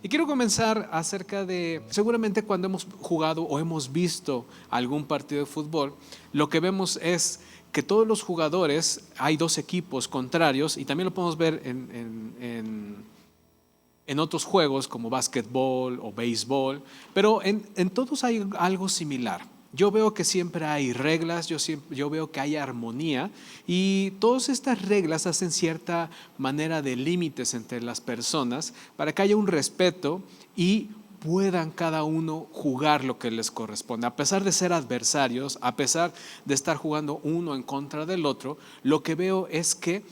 Y quiero comenzar acerca de, seguramente cuando hemos jugado o hemos visto algún partido de fútbol, lo que vemos es que todos los jugadores, hay dos equipos contrarios, y también lo podemos ver en otros juegos como básquetbol o béisbol, pero en todos hay algo similar. Yo veo que siempre hay reglas, yo veo que hay armonía y todas estas reglas hacen cierta manera de límites entre las personas para que haya un respeto y puedan cada uno jugar lo que les corresponde. A pesar de ser adversarios, a pesar de estar jugando uno en contra del otro, lo que veo es que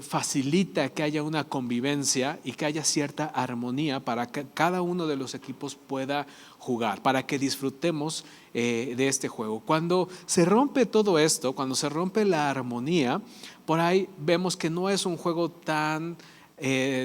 facilita que haya una convivencia y que haya cierta armonía para que cada uno de los equipos pueda jugar, para que disfrutemos de este juego. Cuando se rompe todo esto, cuando se rompe la armonía, por ahí vemos que no es un juego tan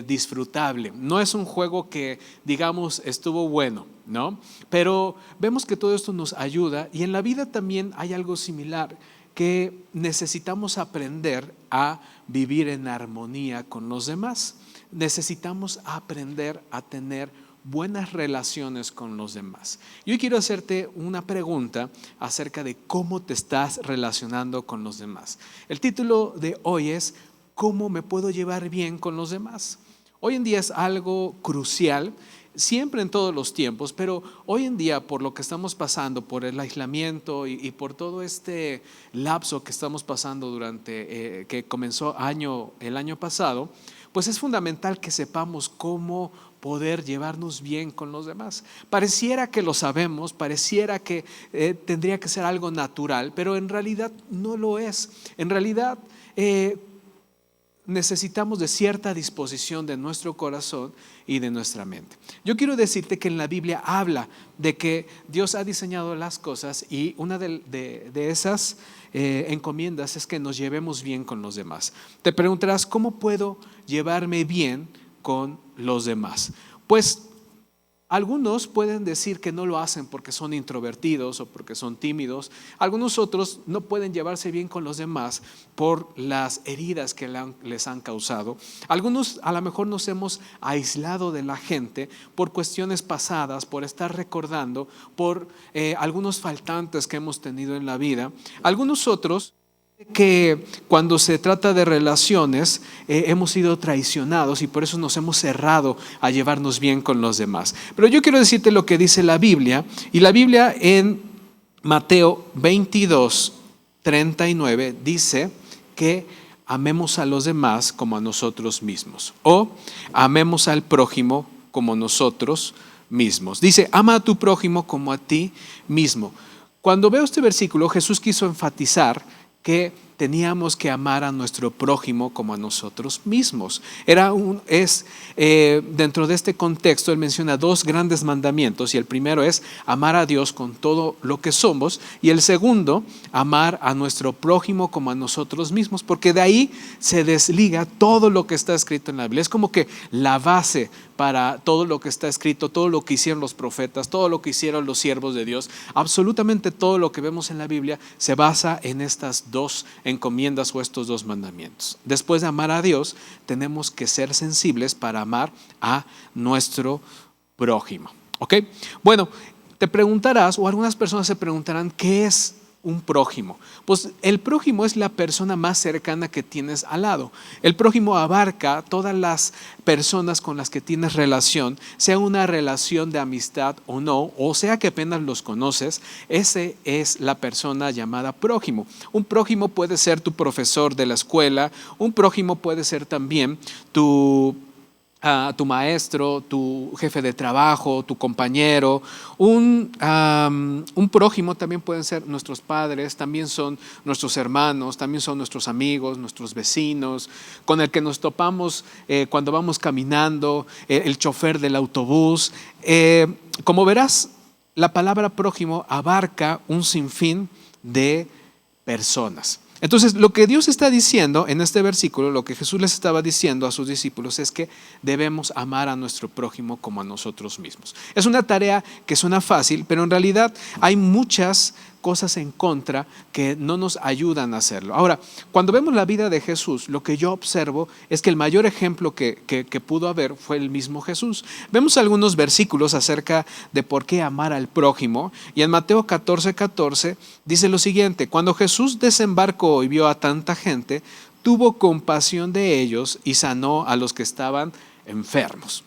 disfrutable, no es un juego que digamos estuvo bueno, ¿no? Pero vemos que todo esto nos ayuda y en la vida también hay algo similar, que necesitamos aprender a vivir en armonía con los demás. Necesitamos aprender a tener buenas relaciones con los demás. Yo quiero hacerte una pregunta acerca de cómo te estás relacionando con los demás. El título de hoy es ¿cómo me puedo llevar bien con los demás? Hoy en día es algo crucial, siempre en todos los tiempos, pero hoy en día por lo que estamos pasando, por el aislamiento y por todo este lapso que estamos pasando durante, que comenzó el año pasado, pues es fundamental que sepamos cómo poder llevarnos bien con los demás. Pareciera que lo sabemos, pareciera que tendría que ser algo natural, pero en realidad no lo es. En realidad necesitamos de cierta disposición de nuestro corazón y de nuestra mente. Yo quiero decirte que en la Biblia habla de que Dios ha diseñado las cosas y una de esas encomiendas es que nos llevemos bien con los demás. Te preguntarás, ¿cómo puedo llevarme bien con los demás? Pues algunos pueden decir que no lo hacen porque son introvertidos o porque son tímidos. Algunos otros no pueden llevarse bien con los demás por las heridas que les han causado. Algunos a lo mejor nos hemos aislado de la gente por cuestiones pasadas, por estar recordando, por algunos faltantes que hemos tenido en la vida. Algunos otros que cuando se trata de relaciones hemos sido traicionados y por eso nos hemos cerrado a llevarnos bien con los demás. Pero yo quiero decirte lo que dice la Biblia, y la Biblia en Mateo 22:39 dice que amemos a los demás como a nosotros mismos, o amemos al prójimo como nosotros mismos. Dice, ama a tu prójimo como a ti mismo. Cuando veo este versículo, Jesús quiso enfatizar que teníamos que amar a nuestro prójimo como a nosotros mismos. Dentro de este contexto, él menciona dos grandes mandamientos, y el primero es amar a Dios con todo lo que somos, y el segundo, amar a nuestro prójimo como a nosotros mismos, porque de ahí se desliga todo lo que está escrito en la Biblia. Es como que la base para todo lo que está escrito, todo lo que hicieron los profetas, todo lo que hicieron los siervos de Dios, absolutamente todo lo que vemos en la Biblia se basa en estas dos encomiendas o estos dos mandamientos. Después de amar a Dios, tenemos que ser sensibles para amar a nuestro prójimo. ¿Ok? Bueno, te preguntarás, o algunas personas se preguntarán, ¿qué es un prójimo? Pues el prójimo es la persona más cercana que tienes al lado. El prójimo abarca todas las personas con las que tienes relación, sea una relación de amistad o no, o sea que apenas los conoces. Ese es la persona llamada prójimo. Un prójimo puede ser tu profesor de la escuela, un prójimo puede ser también tu maestro, tu jefe de trabajo, tu compañero. Un prójimo también pueden ser nuestros padres, también son nuestros hermanos, también son nuestros amigos, nuestros vecinos, con el que nos topamos cuando vamos caminando, el chofer del autobús. Como verás, la palabra prójimo abarca un sinfín de personas. Entonces, lo que Dios está diciendo en este versículo, lo que Jesús les estaba diciendo a sus discípulos es que debemos amar a nuestro prójimo como a nosotros mismos. Es una tarea que suena fácil, pero en realidad hay muchas cosas en contra que no nos ayudan a hacerlo. Ahora, cuando vemos la vida de Jesús, lo que yo observo es que el mayor ejemplo que pudo haber fue el mismo Jesús. Vemos algunos versículos acerca de por qué amar al prójimo, y en Mateo 14:14 dice lo siguiente: cuando Jesús desembarcó y vio a tanta gente, tuvo compasión de ellos y sanó a los que estaban enfermos.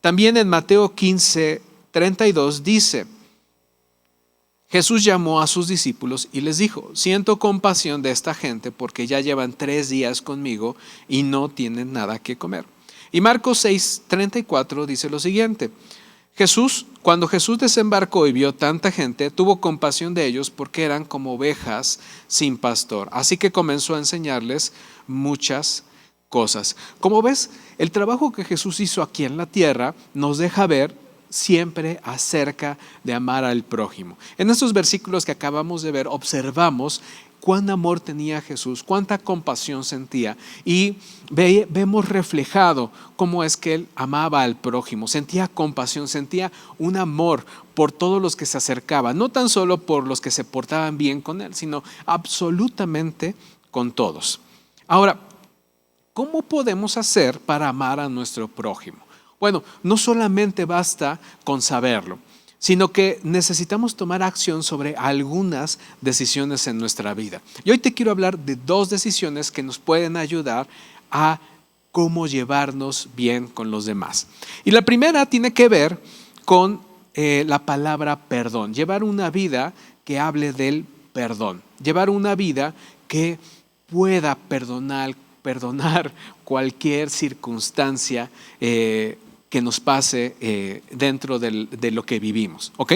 También en Mateo 15:32 dice: Jesús llamó a sus discípulos y les dijo: siento compasión de esta gente porque ya llevan 3 días conmigo y no tienen nada que comer. Y Marcos 6:34 dice lo siguiente: cuando Jesús desembarcó y vio tanta gente, tuvo compasión de ellos porque eran como ovejas sin pastor. Así que comenzó a enseñarles muchas cosas. Como ves, el trabajo que Jesús hizo aquí en la tierra nos deja ver siempre acerca de amar al prójimo. En estos versículos que acabamos de ver, observamos cuán amor tenía Jesús, cuánta compasión sentía, y vemos reflejado cómo es que él amaba al prójimo, sentía compasión, sentía un amor por todos los que se acercaban, no tan solo por los que se portaban bien con él, sino absolutamente con todos. Ahora, ¿cómo podemos hacer para amar a nuestro prójimo? Bueno, no solamente basta con saberlo, sino que necesitamos tomar acción sobre algunas decisiones en nuestra vida. Y hoy te quiero hablar de 2 decisiones que nos pueden ayudar a cómo llevarnos bien con los demás. Y la primera tiene que ver con la palabra perdón. Llevar una vida que hable del perdón. Llevar una vida que pueda perdonar cualquier circunstancia que nos pase dentro de lo que vivimos, ¿ok?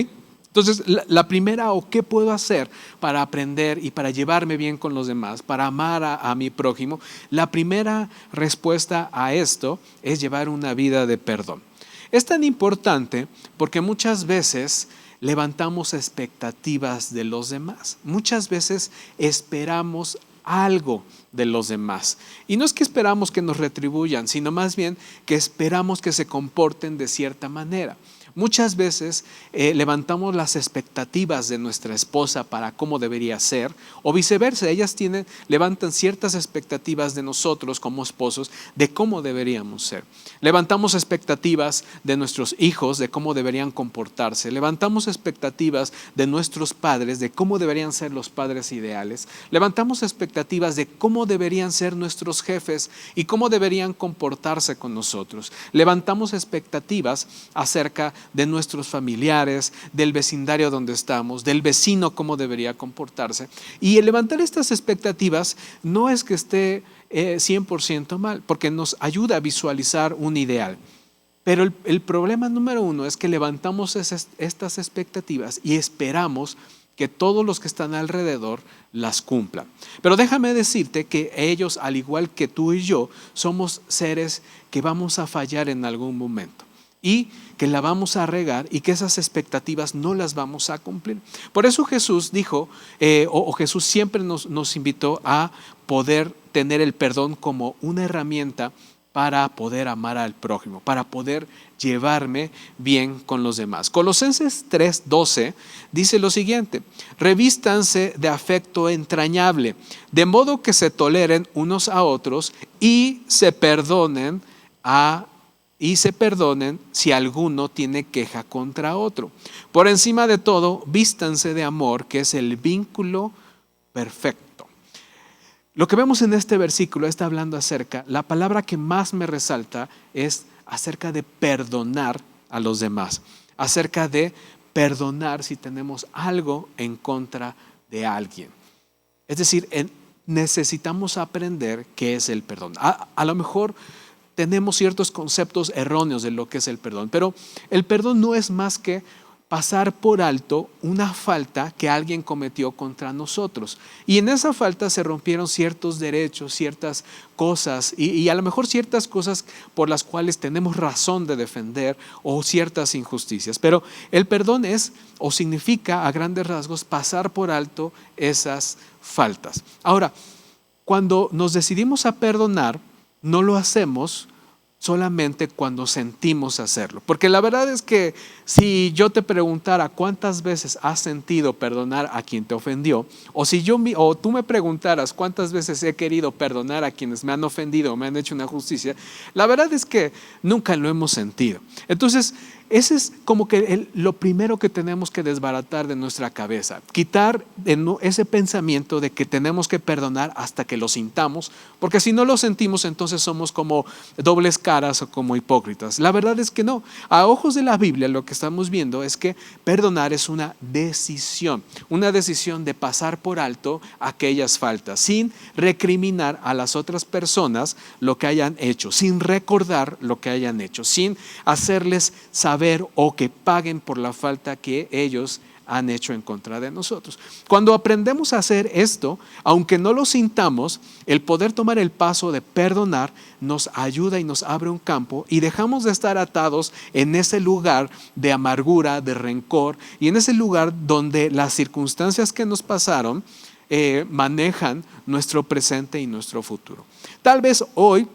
Entonces, la primera, o qué puedo hacer para aprender y para llevarme bien con los demás, para amar a mi prójimo, la primera respuesta a esto es llevar una vida de perdón. Es tan importante porque muchas veces levantamos expectativas de los demás. Muchas veces esperamos algo de los demás. Y no es que esperamos que nos retribuyan, sino más bien que esperamos que se comporten de cierta manera. Muchas veces levantamos las expectativas de nuestra esposa para cómo debería ser, o viceversa, ellas levantan ciertas expectativas de nosotros como esposos de cómo deberíamos ser. Levantamos expectativas de nuestros hijos de cómo deberían comportarse. Levantamos expectativas de nuestros padres de cómo deberían ser los padres ideales. Levantamos expectativas de cómo deberían ser nuestros jefes y cómo deberían comportarse con nosotros. Levantamos expectativas acerca de nuestros familiares, del vecindario donde estamos, del vecino cómo debería comportarse. Y el levantar estas expectativas no es que esté 100% mal, porque nos ayuda a visualizar un ideal. Pero el problema número 1 es que levantamos estas expectativas y esperamos que todos los que están alrededor las cumplan. Pero déjame decirte que ellos, al igual que tú y yo, somos seres que vamos a fallar en algún momento y que la vamos a regar y que esas expectativas no las vamos a cumplir. Por eso Jesús dijo, Jesús siempre nos invitó a poder tener el perdón como una herramienta para poder amar al prójimo, para poder llevarme bien con los demás. Colosenses 3:12 dice lo siguiente: revístanse de afecto entrañable, de modo que se toleren unos a otros y se perdonen si alguno tiene queja contra otro. Por encima de todo, vístanse de amor, que es el vínculo perfecto. Lo que vemos en este versículo está hablando la palabra que más me resalta es acerca de perdonar a los demás, acerca de perdonar si tenemos algo en contra de alguien. Es decir, necesitamos aprender qué es el perdón. A lo mejor tenemos ciertos conceptos erróneos de lo que es el perdón, pero el perdón no es más que pasar por alto una falta que alguien cometió contra nosotros. Y en esa falta se rompieron ciertos derechos, ciertas cosas y a lo mejor ciertas cosas por las cuales tenemos razón de defender o ciertas injusticias. Pero el perdón significa a grandes rasgos pasar por alto esas faltas. Ahora, cuando nos decidimos a perdonar, no lo hacemos solamente cuando sentimos hacerlo. Porque la verdad es que si yo te preguntara cuántas veces has sentido perdonar a quien te ofendió, o tú me preguntaras cuántas veces he querido perdonar a quienes me han ofendido o me han hecho una justicia, la verdad es que nunca lo hemos sentido. Entonces, ese es como que lo primero que tenemos que desbaratar de nuestra cabeza, quitar ese pensamiento de que tenemos que perdonar hasta que lo sintamos, porque si no lo sentimos entonces somos como dobles caras o como hipócritas. La verdad es que no. A ojos de la Biblia lo que estamos viendo es que perdonar es una decisión de pasar por alto aquellas faltas, sin recriminar a las otras personas lo que hayan hecho, sin recordar lo que hayan hecho, sin hacerles saber o que paguen por la falta que ellos han hecho en contra de nosotros. Cuando aprendemos a hacer esto, aunque no lo sintamos, el poder tomar el paso de perdonar nos ayuda y nos abre un campo y dejamos de estar atados en ese lugar de amargura, de rencor y en ese lugar donde las circunstancias que nos pasaron manejan nuestro presente y nuestro futuro. Tal vez hoy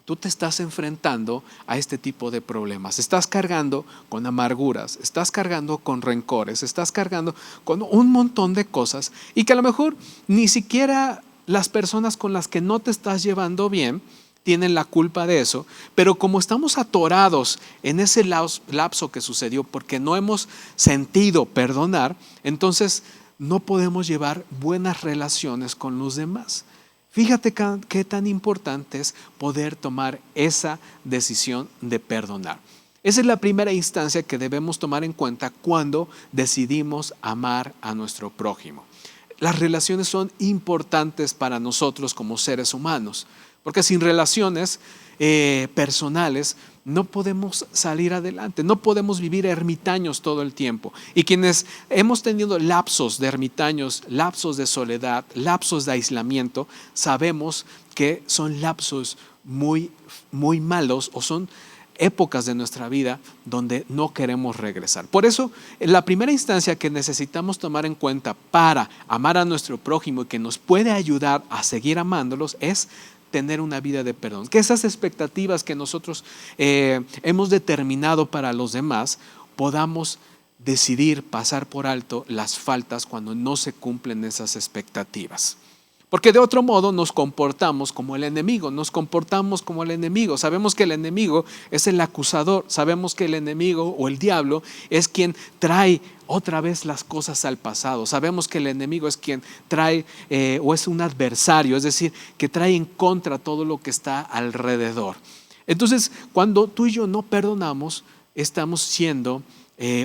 tú te estás enfrentando a este tipo de problemas. Estás cargando con amarguras, estás cargando con rencores, estás cargando con un montón de cosas y que a lo mejor ni siquiera las personas con las que no te estás llevando bien tienen la culpa de eso, pero como estamos atorados en ese lapso que sucedió porque no hemos sentido perdonar, entonces no podemos llevar buenas relaciones con los demás. Fíjate qué tan importante es poder tomar esa decisión de perdonar. Esa es la primera instancia que debemos tomar en cuenta cuando decidimos amar a nuestro prójimo. Las relaciones son importantes para nosotros como seres humanos, porque sin relaciones personales no podemos salir adelante, no podemos vivir ermitaños todo el tiempo. Y quienes hemos tenido lapsos de ermitaños, lapsos de soledad, lapsos de aislamiento, sabemos que son lapsos muy, muy malos o son épocas de nuestra vida donde no queremos regresar. Por eso, la primera instancia que necesitamos tomar en cuenta para amar a nuestro prójimo y que nos puede ayudar a seguir amándolos es tener una vida de perdón. Que esas expectativas que nosotros hemos determinado para los demás, podamos decidir pasar por alto las faltas cuando no se cumplen esas expectativas. Porque de otro modo nos comportamos como el enemigo, Sabemos que el enemigo es el acusador, sabemos que el enemigo o el diablo es quien trae otra vez las cosas al pasado. Sabemos que el enemigo es quien trae o es un adversario, es decir, que trae en contra todo lo que está alrededor. Entonces, cuando tú y yo no perdonamos, estamos siendo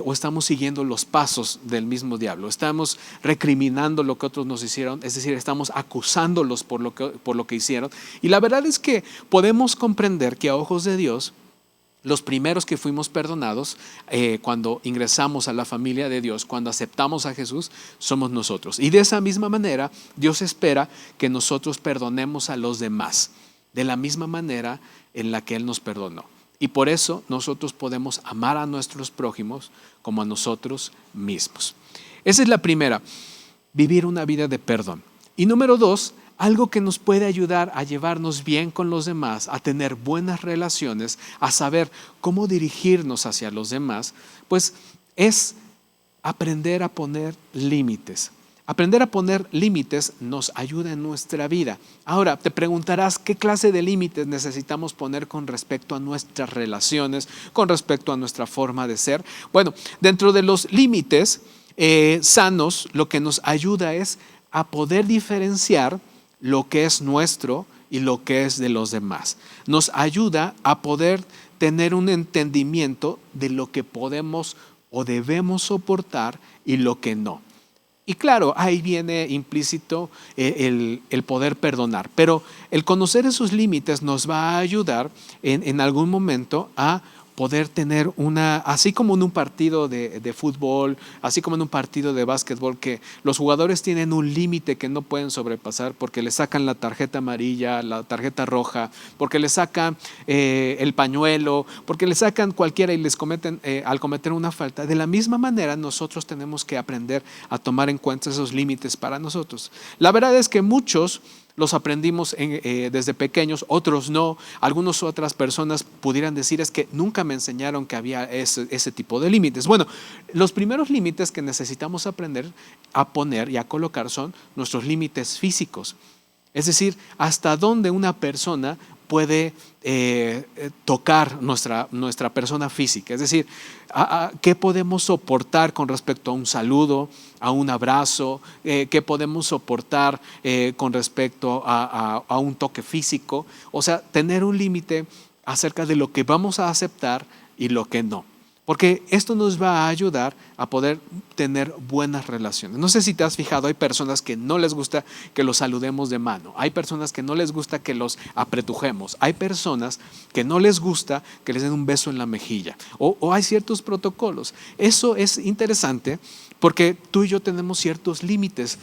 o estamos siguiendo los pasos del mismo diablo, estamos recriminando lo que otros nos hicieron, es decir, estamos acusándolos por lo que hicieron. Y la verdad es que podemos comprender que a ojos de Dios, los primeros que fuimos perdonados cuando ingresamos a la familia de Dios, cuando aceptamos a Jesús, somos nosotros. Y de esa misma manera, Dios espera que nosotros perdonemos a los demás, de la misma manera en la que Él nos perdonó. Y por eso nosotros podemos amar a nuestros prójimos como a nosotros mismos. Esa es la primera, vivir una vida de perdón. Y número 2, algo que nos puede ayudar a llevarnos bien con los demás, a tener buenas relaciones, a saber cómo dirigirnos hacia los demás, pues es aprender a poner límites. Aprender a poner límites nos ayuda en nuestra vida. Ahora, te preguntarás qué clase de límites necesitamos poner con respecto a nuestras relaciones, con respecto a nuestra forma de ser. Bueno, dentro de los límites sanos, lo que nos ayuda es a poder diferenciar lo que es nuestro y lo que es de los demás. Nos ayuda a poder tener un entendimiento de lo que podemos o debemos soportar y lo que no. Y claro, ahí viene implícito el poder perdonar, pero el conocer esos límites nos va a ayudar en algún momento a poder tener así como en un partido de fútbol, así como en un partido de básquetbol, que los jugadores tienen un límite que no pueden sobrepasar porque le sacan la tarjeta amarilla, la tarjeta roja, porque le sacan el pañuelo, porque le sacan cualquiera y les cometen, al cometer una falta. De la misma manera, nosotros tenemos que aprender a tomar en cuenta esos límites para nosotros. La verdad es que muchos Los aprendimos desde pequeños, otros no. Algunas otras personas pudieran decir es que nunca me enseñaron que había ese tipo de límites. Bueno, los primeros límites que necesitamos aprender a poner y a colocar son nuestros límites físicos. Es decir, hasta dónde una persona puede tocar nuestra persona física. Es decir, ¿qué podemos soportar con respecto a un saludo, a un abrazo? ¿Qué podemos soportar con respecto a un toque físico? O sea, tener un límite acerca de lo que vamos a aceptar y lo que no. Porque esto nos va a ayudar a poder tener buenas relaciones. No sé si te has fijado, hay personas que no les gusta que los saludemos de mano. Hay personas que no les gusta que los apretujemos. Hay personas que no les gusta que les den un beso en la mejilla. O hay ciertos protocolos. Eso es interesante porque tú y yo tenemos ciertos límites.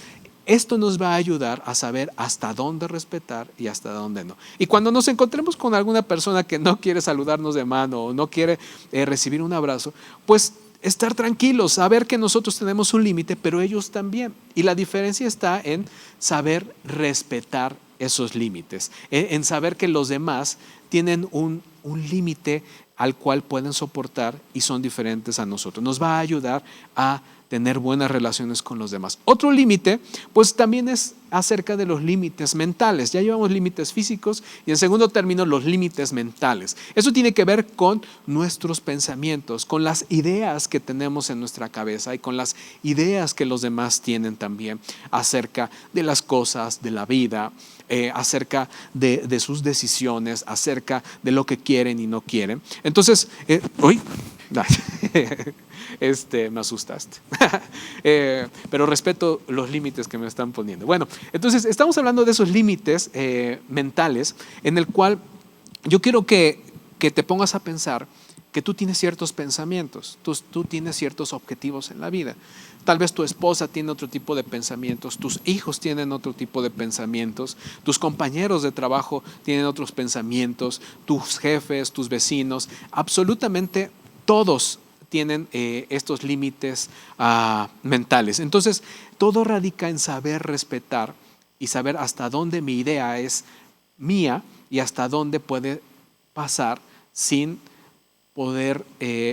Esto nos va a ayudar a saber hasta dónde respetar y hasta dónde no. Y cuando nos encontremos con alguna persona que no quiere saludarnos de mano o no quiere recibir un abrazo, pues estar tranquilos, saber que nosotros tenemos un límite, pero ellos también. Y la diferencia está en saber respetar esos límites, en saber que los demás tienen un límite al cual pueden soportar y son diferentes a nosotros. Nos va a ayudar a tener buenas relaciones con los demás. Otro límite, pues también es acerca de los límites mentales. Ya llevamos límites físicos y en segundo término los límites mentales. Eso tiene que ver con nuestros pensamientos, con las ideas que tenemos en nuestra cabeza y con las ideas que los demás tienen también acerca de las cosas, de la vida, acerca de sus decisiones, acerca de lo que quieren y no quieren. Entonces, me asustaste. Pero respeto los límites que me están poniendo. Bueno, entonces estamos hablando de esos límites mentales en el cual yo quiero que te pongas a pensar que tú tienes ciertos pensamientos, tú tienes ciertos objetivos en la vida. Tal vez tu esposa tiene otro tipo de pensamientos, tus hijos tienen otro tipo de pensamientos, tus compañeros de trabajo tienen otros pensamientos, tus jefes, tus vecinos, absolutamente todos tienen estos límites mentales. Entonces, todo radica en saber respetar y saber hasta dónde mi idea es mía y hasta dónde puede pasar sin poder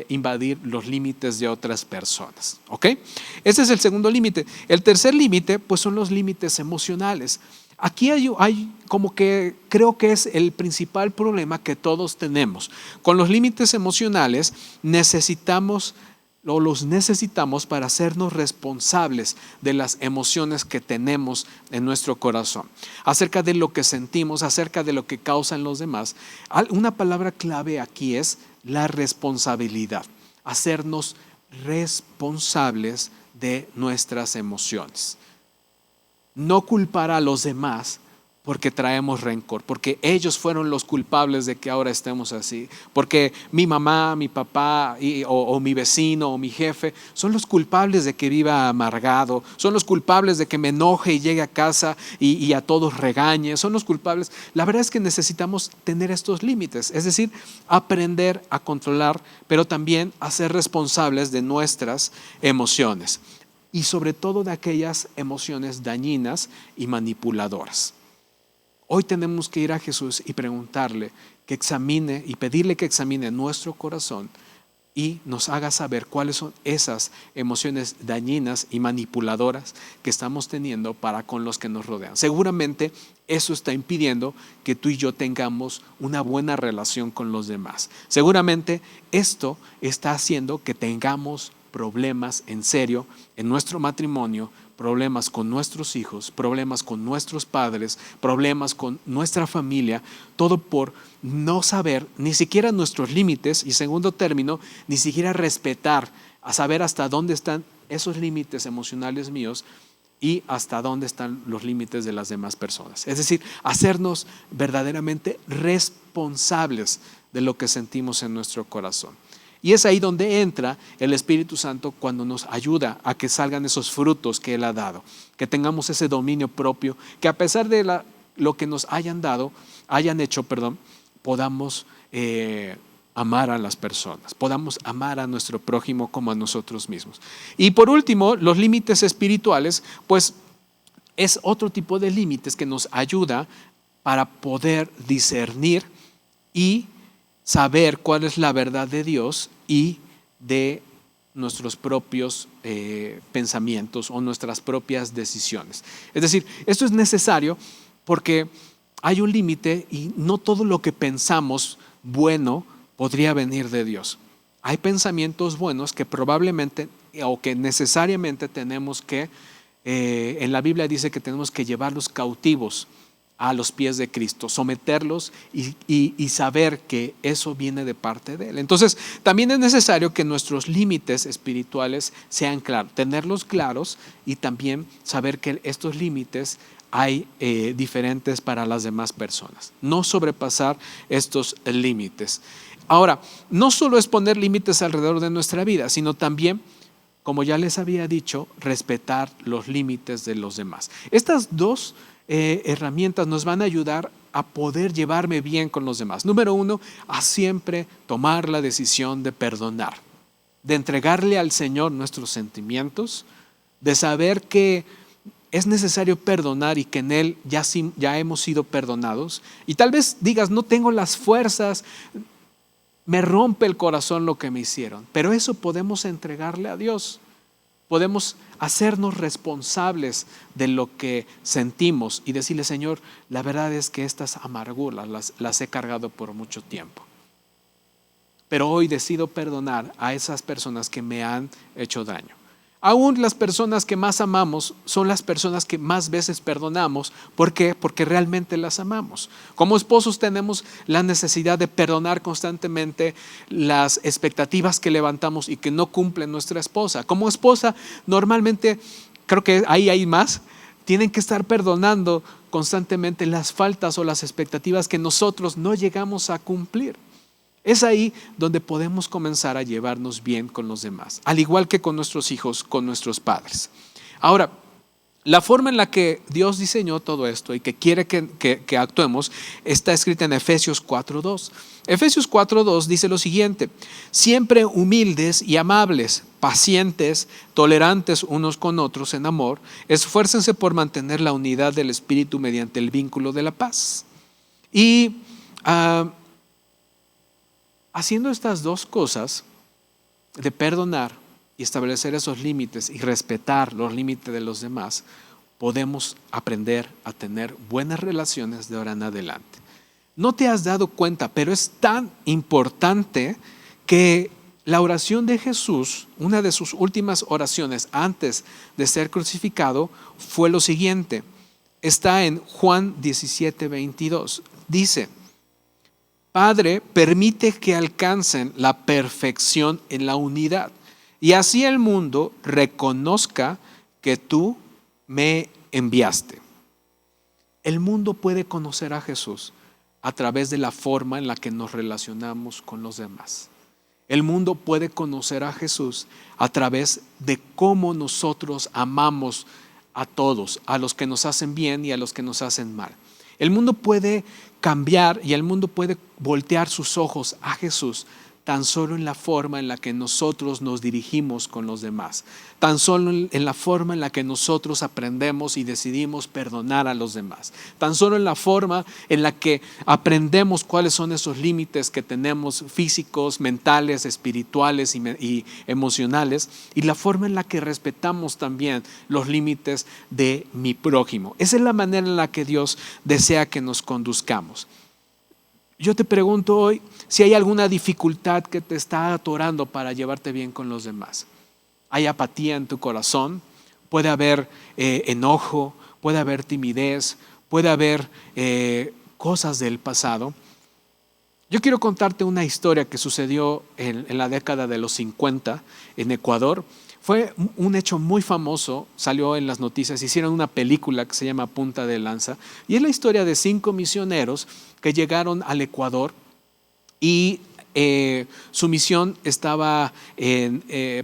invadir los límites de otras personas. ¿Ok? Ese es el segundo límite. El tercer límite, pues son los límites emocionales. Aquí hay como que creo que es el principal problema que todos tenemos. Con los límites emocionales los necesitamos para hacernos responsables de las emociones que tenemos en nuestro corazón, acerca de lo que sentimos, acerca de lo que causan los demás. Una palabra clave aquí es la responsabilidad, hacernos responsables de nuestras emociones. No culpar a los demás porque traemos rencor, porque ellos fueron los culpables de que ahora estemos así, porque mi mamá, mi papá o mi vecino o mi jefe son los culpables de que viva amargado, son los culpables de que me enoje y llegue a casa y a todos regañe, son los culpables. La verdad es que necesitamos tener estos límites, es decir, aprender a controlar, pero también a ser responsables de nuestras emociones y sobre todo de aquellas emociones dañinas y manipuladoras. Hoy tenemos que ir a Jesús y preguntarle que examine y pedirle que examine nuestro corazón y nos haga saber cuáles son esas emociones dañinas y manipuladoras que estamos teniendo para con los que nos rodean. Seguramente eso está impidiendo que tú y yo tengamos una buena relación con los demás. Seguramente esto está haciendo que tengamos problemas en serio en nuestro matrimonio, problemas con nuestros hijos, problemas con nuestros padres, problemas con nuestra familia, todo por no saber ni siquiera nuestros límites y segundo término, ni siquiera respetar, a saber hasta dónde están esos límites emocionales míos y hasta dónde están los límites de las demás personas. Es decir, hacernos verdaderamente responsables de lo que sentimos en nuestro corazón. Y es ahí donde entra el Espíritu Santo cuando nos ayuda a que salgan esos frutos que Él ha dado, que tengamos ese dominio propio, que a pesar de lo que nos hayan hecho, podamos amar a las personas, podamos amar a nuestro prójimo como a nosotros mismos. Y por último, los límites espirituales, pues es otro tipo de límites que nos ayuda para poder discernir y saber cuál es la verdad de Dios y de nuestros propios pensamientos o nuestras propias decisiones. Es decir, esto es necesario porque hay un límite y no todo lo que pensamos bueno podría venir de Dios. Hay pensamientos buenos que probablemente o que necesariamente tenemos que, en la Biblia dice que tenemos que llevarlos cautivos a los pies de Cristo, someterlos y saber que eso viene de parte de Él. Entonces, también es necesario que nuestros límites espirituales sean claros, tenerlos claros y también saber que estos límites hay diferentes para las demás personas. No sobrepasar estos límites. Ahora, no solo es poner límites alrededor de nuestra vida, sino también, como ya les había dicho, respetar los límites de los demás. Estas dos herramientas nos van a ayudar a poder llevarme bien con los demás. Número uno, a siempre tomar la decisión de perdonar, de entregarle al Señor nuestros sentimientos, de saber que es necesario perdonar y que en Él ya hemos sido perdonados. Y tal vez digas, no tengo las fuerzas, me rompe el corazón lo que me hicieron, pero eso podemos entregarle a Dios. Podemos hacernos responsables de lo que sentimos y decirle, Señor, la verdad es que estas amarguras las he cargado por mucho tiempo. Pero hoy decido perdonar a esas personas que me han hecho daño. Aún las personas que más amamos son las personas que más veces perdonamos. ¿Por qué? Porque realmente las amamos. Como esposos tenemos la necesidad de perdonar constantemente las expectativas que levantamos y que no cumple nuestra esposa. Como esposa, normalmente, creo que ahí hay más, tienen que estar perdonando constantemente las faltas o las expectativas que nosotros no llegamos a cumplir. Es ahí donde podemos comenzar a llevarnos bien con los demás, al igual que con nuestros hijos, con nuestros padres. Ahora, la forma en la que Dios diseñó todo esto y que quiere que actuemos está escrita en Efesios 4:2. Efesios 4:2 dice lo siguiente: siempre humildes y amables, pacientes, tolerantes unos con otros en amor, esfuércense por mantener la unidad del Espíritu mediante el vínculo de la paz. Y haciendo estas dos cosas, de perdonar y establecer esos límites y respetar los límites de los demás, podemos aprender a tener buenas relaciones de ahora en adelante. No te has dado cuenta, pero es tan importante que la oración de Jesús, una de sus últimas oraciones antes de ser crucificado, fue lo siguiente. Está en Juan 17:22. Dice: Padre, permite que alcancen la perfección en la unidad y así el mundo reconozca que tú me enviaste. El mundo puede conocer a Jesús a través de la forma en la que nos relacionamos con los demás. El mundo puede conocer a Jesús a través de cómo nosotros amamos a todos, a los que nos hacen bien y a los que nos hacen mal. El mundo puede cambiar y el mundo puede voltear sus ojos a Jesús tan solo en la forma en la que nosotros nos dirigimos con los demás, tan solo en la forma en la que nosotros aprendemos y decidimos perdonar a los demás, tan solo en la forma en la que aprendemos cuáles son esos límites que tenemos físicos, mentales, espirituales y emocionales, y la forma en la que respetamos también los límites de mi prójimo. Esa es la manera en la que Dios desea que nos conduzcamos. Yo te pregunto hoy si hay alguna dificultad que te está atorando para llevarte bien con los demás. Hay apatía en tu corazón, puede haber enojo, puede haber timidez, puede haber cosas del pasado. Yo quiero contarte una historia que sucedió en la década de los 50 en Ecuador. Fue un hecho muy famoso, salió en las noticias, hicieron una película que se llama Punta de Lanza, y es la historia de 5 misioneros que llegaron al Ecuador y su misión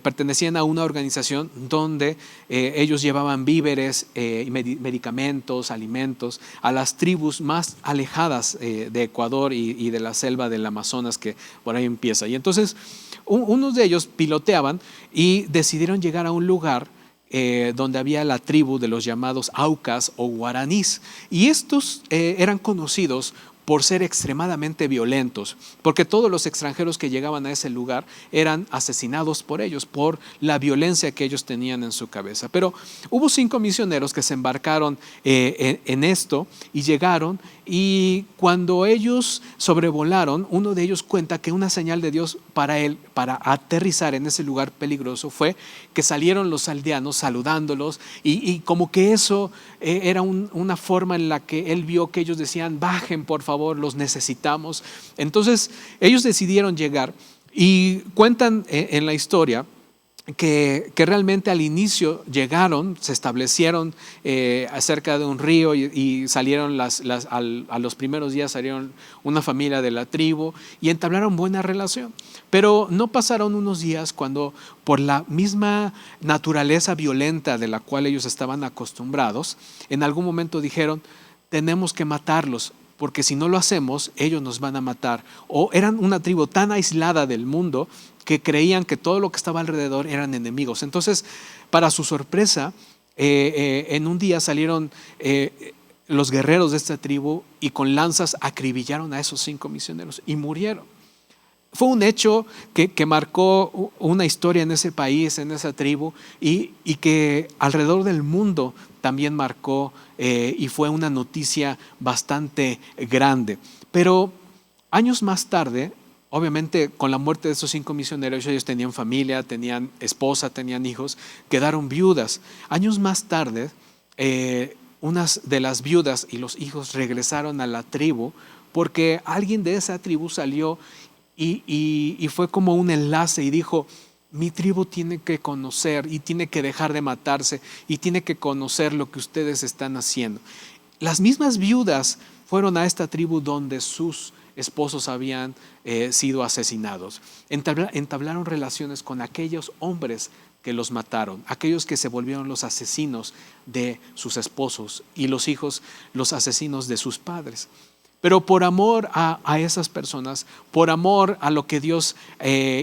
pertenecían a una organización donde ellos llevaban víveres, medicamentos, alimentos a las tribus más alejadas de Ecuador y de la selva del Amazonas, que por ahí empieza. Y entonces unos de ellos piloteaban y decidieron llegar a un lugar donde había la tribu de los llamados Aucas o guaraníes. Y estos eran conocidos por ser extremadamente violentos, porque todos los extranjeros que llegaban a ese lugar eran asesinados por ellos, por la violencia que ellos tenían en su cabeza. Pero hubo 5 misioneros que se embarcaron en esto y llegaron, y cuando ellos sobrevolaron, uno de ellos cuenta que una señal de Dios para él, para aterrizar en ese lugar peligroso, fue que salieron los aldeanos saludándolos, y como que eso era una forma en la que él vio que ellos decían: bajen por favor, los necesitamos. Entonces ellos decidieron llegar, y cuentan en la historia que realmente al inicio llegaron, se establecieron cerca de un río, y salieron a los primeros días salieron una familia de la tribu y entablaron buena relación. Pero no pasaron unos días cuando, por la misma naturaleza violenta de la cual ellos estaban acostumbrados, en algún momento dijeron: tenemos que matarlos, porque si no lo hacemos, ellos nos van a matar. O eran una tribu tan aislada del mundo que creían que todo lo que estaba alrededor eran enemigos. Entonces, para su sorpresa, en un día salieron los guerreros de esta tribu y con lanzas acribillaron a esos 5 misioneros y murieron. Fue un hecho que marcó una historia en ese país, en esa tribu, y que alrededor del mundo también marcó y fue una noticia bastante grande. Pero años más tarde, obviamente con la muerte de esos 5 misioneros, ellos tenían familia, tenían esposa, tenían hijos, quedaron viudas. Años más tarde, unas de las viudas y los hijos regresaron a la tribu porque alguien de esa tribu salió y fue como un enlace y dijo: mi tribu tiene que conocer y tiene que dejar de matarse y tiene que conocer lo que ustedes están haciendo. Las mismas viudas fueron a esta tribu donde sus esposos habían sido asesinados. Entablaron relaciones con aquellos hombres que los mataron, aquellos que se volvieron los asesinos de sus esposos, y los hijos los asesinos de sus padres. Pero por amor a esas personas, por amor a lo que Dios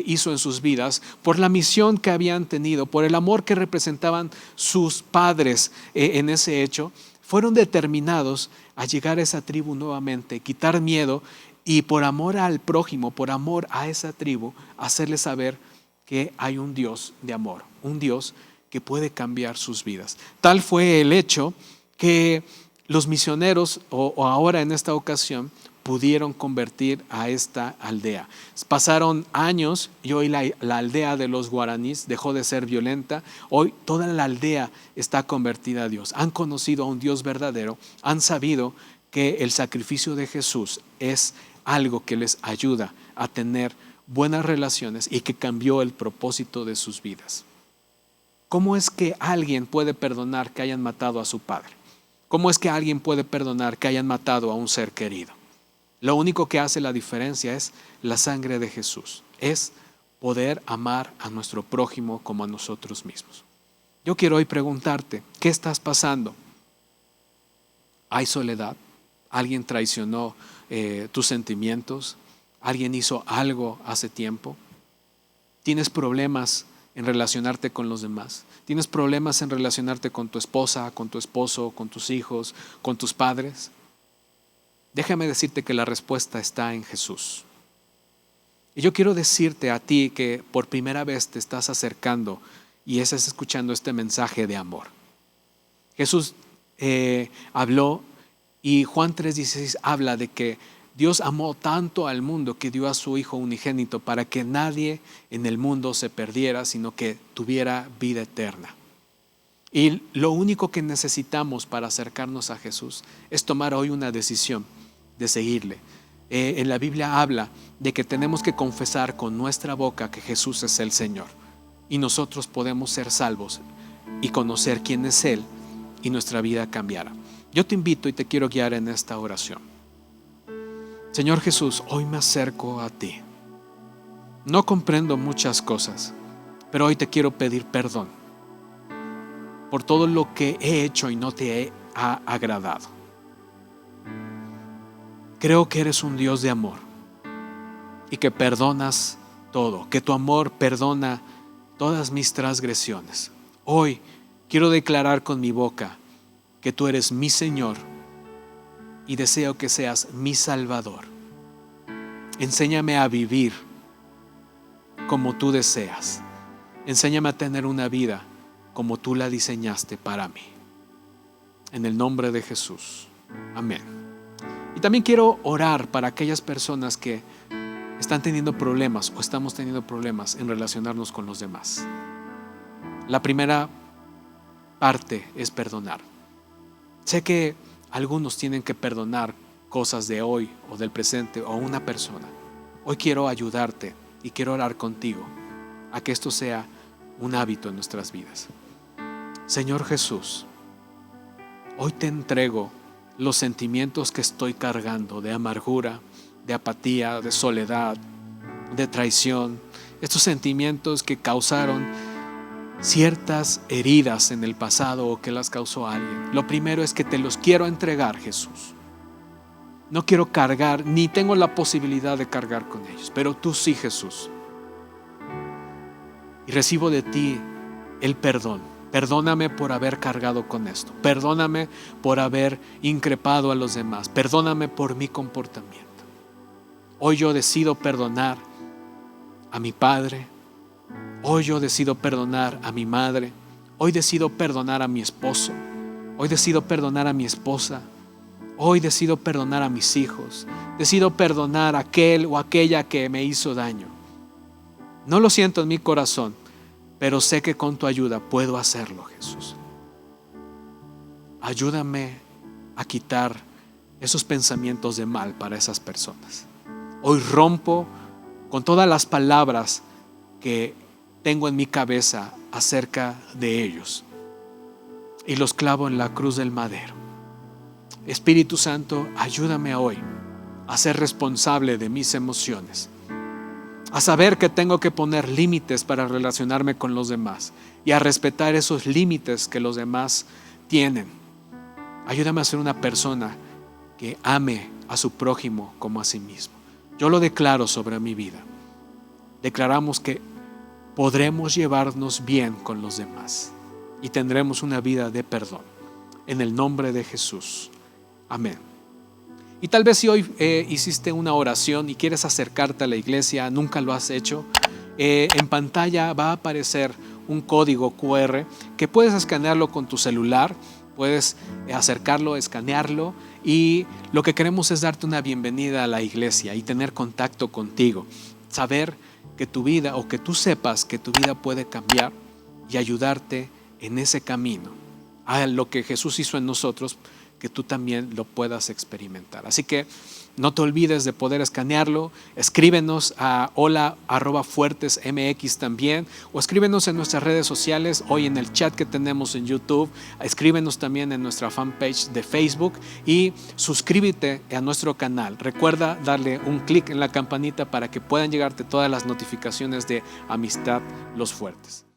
hizo en sus vidas, por la misión que habían tenido, por el amor que representaban sus padres en ese hecho, fueron determinados a llegar a esa tribu nuevamente, quitar miedo, y por amor al prójimo, por amor a esa tribu, hacerles saber que hay un Dios de amor, un Dios que puede cambiar sus vidas. Tal fue el hecho que los misioneros, o ahora en esta ocasión, pudieron convertir a esta aldea. Pasaron años y hoy la aldea de los guaraníes dejó de ser violenta. Hoy toda la aldea está convertida a Dios. Han conocido a un Dios verdadero, han sabido que el sacrificio de Jesús es algo que les ayuda a tener buenas relaciones y que cambió el propósito de sus vidas. ¿Cómo es que alguien puede perdonar que hayan matado a su padre? ¿Cómo es que alguien puede perdonar que hayan matado a un ser querido? Lo único que hace la diferencia es la sangre de Jesús. Es poder amar a nuestro prójimo como a nosotros mismos. Yo quiero hoy preguntarte, ¿qué estás pasando? ¿Hay soledad? ¿Alguien traicionó tus sentimientos? ¿Alguien hizo algo hace tiempo? ¿Tienes problemas en relacionarte con los demás? ¿Tienes problemas en relacionarte con tu esposa, con tu esposo, con tus hijos, con tus padres? Déjame decirte que la respuesta está en Jesús. Y yo quiero decirte a ti que por primera vez te estás acercando y estás escuchando este mensaje de amor. Jesús habló, y Juan 3:16 habla de que Dios amó tanto al mundo que dio a su Hijo unigénito para que nadie en el mundo se perdiera, sino que tuviera vida eterna. Y lo único que necesitamos para acercarnos a Jesús es tomar hoy una decisión de seguirle. En la Biblia habla de que tenemos que confesar con nuestra boca que Jesús es el Señor, y nosotros podemos ser salvos y conocer quién es Él, y nuestra vida cambiará. Yo te invito y te quiero guiar en esta oración. Señor Jesús, hoy me acerco a ti. No comprendo muchas cosas, pero hoy te quiero pedir perdón por todo lo que he hecho y no te ha agradado. Creo que eres un Dios de amor y que perdonas todo, que tu amor perdona todas mis transgresiones. Hoy Quiero declarar con mi boca que tú eres mi Señor y deseo que seas mi Salvador. Enséñame a vivir como tú deseas. Enséñame a tener una vida como tú la diseñaste para mí. En el nombre de Jesús. Amén. Y también quiero orar para aquellas personas que están teniendo problemas o estamos teniendo problemas en relacionarnos con los demás. La primera parte es perdonar. Sé que algunos tienen que perdonar cosas de hoy o del presente o una persona. Hoy quiero ayudarte y quiero orar contigo a que esto sea un hábito en nuestras vidas. Señor Jesús, hoy te entrego los sentimientos que estoy cargando de amargura, de apatía, de soledad, de traición. Estos sentimientos que causaron ciertas heridas en el pasado o que las causó alguien. Lo primero es que te los quiero entregar, Jesús. No quiero cargar, ni tengo la posibilidad de cargar con ellos, pero tú sí, Jesús. Y recibo de ti el perdón. Perdóname por haber cargado con esto. Perdóname por haber increpado a los demás. Perdóname por mi comportamiento. Hoy yo decido perdonar a mi padre. Hoy yo decido perdonar a mi madre. Hoy decido perdonar a mi esposo. Hoy decido perdonar a mi esposa. Hoy decido perdonar a mis hijos. Decido perdonar a aquel o aquella que me hizo daño. No lo siento en mi corazón, pero sé que con tu ayuda puedo hacerlo, Jesús. Ayúdame a quitar esos pensamientos de mal para esas personas. Hoy rompo con todas las palabras que tengo en mi cabeza acerca de ellos y los clavo en la cruz del madero. Espíritu Santo, ayúdame hoy a ser responsable de mis emociones, a saber que tengo que poner límites para relacionarme con los demás y a respetar esos límites que los demás tienen. Ayúdame a ser una persona que ame a su prójimo como a sí mismo. Yo lo declaro sobre mi vida. Declaramos que podremos llevarnos bien con los demás y tendremos una vida de perdón. En el nombre de Jesús. Amén. Y tal vez si hoy hiciste una oración y quieres acercarte a la iglesia, nunca lo has hecho, en pantalla va a aparecer un código QR que puedes escanearlo con tu celular, puedes acercarlo, escanearlo, y lo que queremos es darte una bienvenida a la iglesia y tener contacto contigo, saber que tu vida o que tú sepas que tu vida puede cambiar y ayudarte en ese camino a lo que Jesús hizo en nosotros, que tú también lo puedas experimentar. Así que no te olvides de poder escanearlo. Escríbenos a hola@fuertesmx también, o escríbenos en nuestras redes sociales, hoy en el chat que tenemos en YouTube. Escríbenos también en nuestra fanpage de Facebook y suscríbete a nuestro canal. Recuerda darle un clic en la campanita para que puedan llegarte todas las notificaciones de Amistad Los Fuertes.